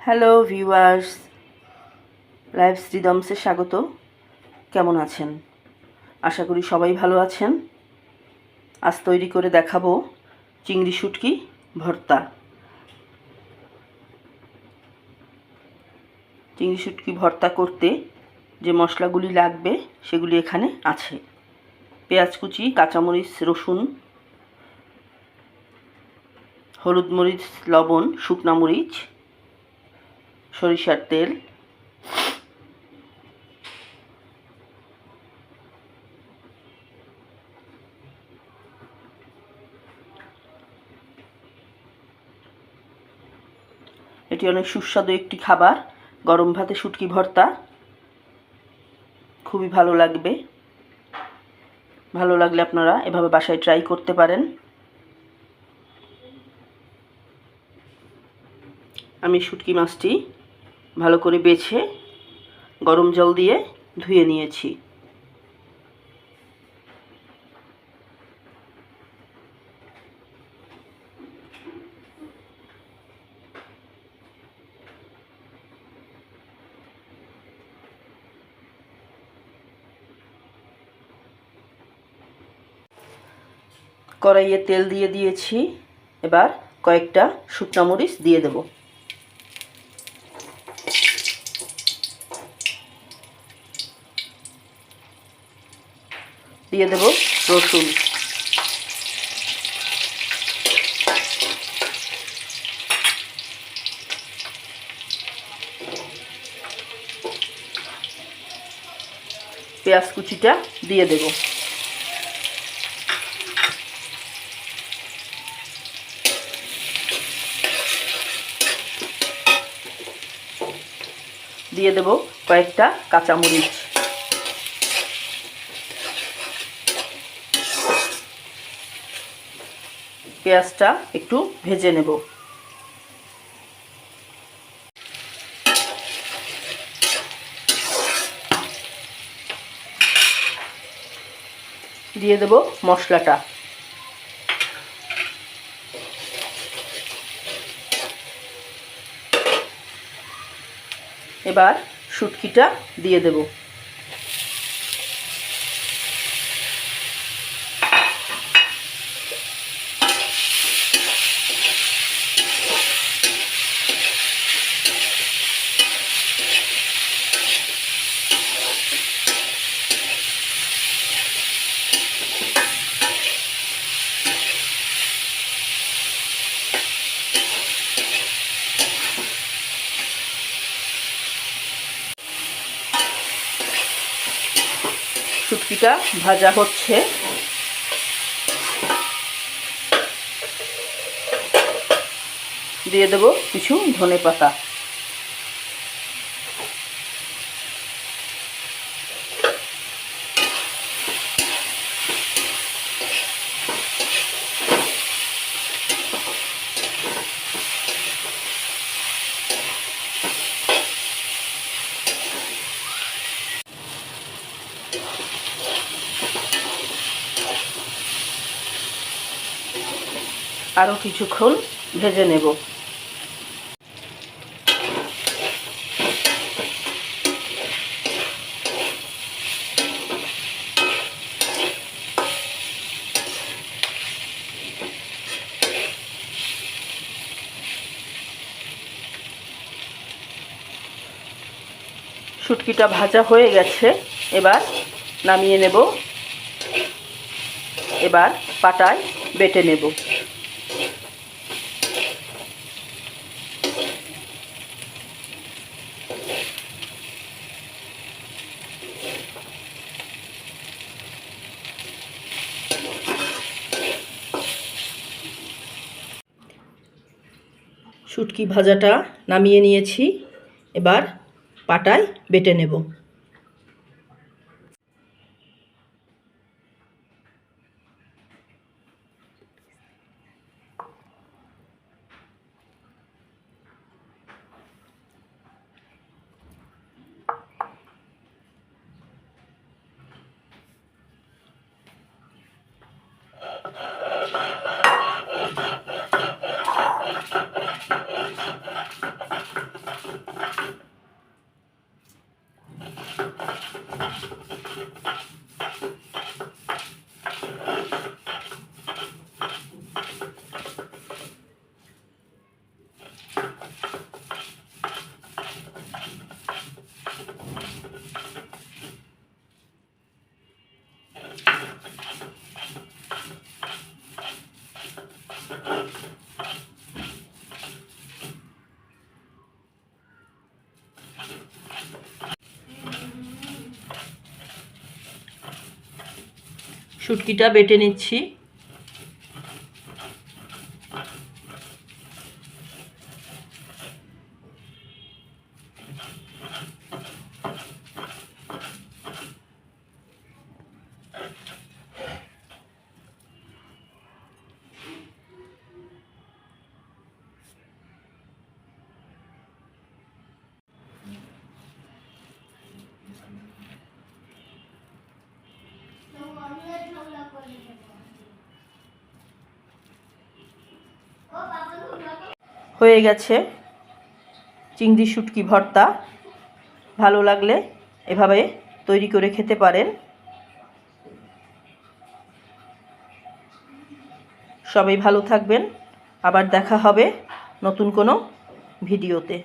Hello viewers, live রিদমসে স্বাগত। কেমন আছেন? আশা করি সবাই ভালো আছেন। আজ তৈরি করে দেখাবো চিংড়ি শুটকি ভর্তা। চিংড়ি শুটকি ভর্তা করতে যে মশলাগুলি লাগবে সেগুলি এখানে আছে: পেঁয়াজ কুচি, কাঁচামরিচ, রসুন, হলুদ, মরিচ, লবণ, শুকনা মরিচ, সরিষার তেল, এটি অনেক সুস্বাদু একটি খাবার। গরম ভাতে শুটকি ভর্তা খুবই ভালো লাগবে। ভালো লাগলে আপনারা এভাবে বাসায় ট্রাই করতে পারেন। আমি শুটকি মাছটি ভালো করে বেছে গরম জল দিয়ে ধুয়ে নিয়েছি। কড়াইয়ে তেল দিয়ে দিয়েছি। এবার কয়েকটা শুকনো মরিচ দিয়ে দেব। দিয়ে দেব রসুন। পেঁয়াজ কুচিটা দিয়ে দেব। দিয়ে দেব কয়েকটা কাঁচামরিচ। পেঁয়াজটা একটু ভেজে নেব। দিয়ে দেব মশলাটা। এবার শুটকিটা দিয়ে দেব। শুটকিটা ভাজা হচ্ছে। দিয়ে দেব কিছু ধনেপাতা। আরও কিছুক্ষণ ভেজে নেব। শুটকিটা ভাজা হয়ে গেছে। এবার নামিয়ে নেব। এবার পাটায় বেটে নেব। শুটকি ভাজাটা নামিয়ে নিয়েছি। এবার পাটায় বেটে নেব। শুটকিটা বেটে নিচ্ছি। হয়ে গেছে চিংড়ি শুটকি ভর্তা। ভালো লাগলে এভাবে তৈরি করে খেতে পারেন। সবাই ভালো থাকবেন। আবার দেখা হবে নতুন কোনো ভিডিওতে।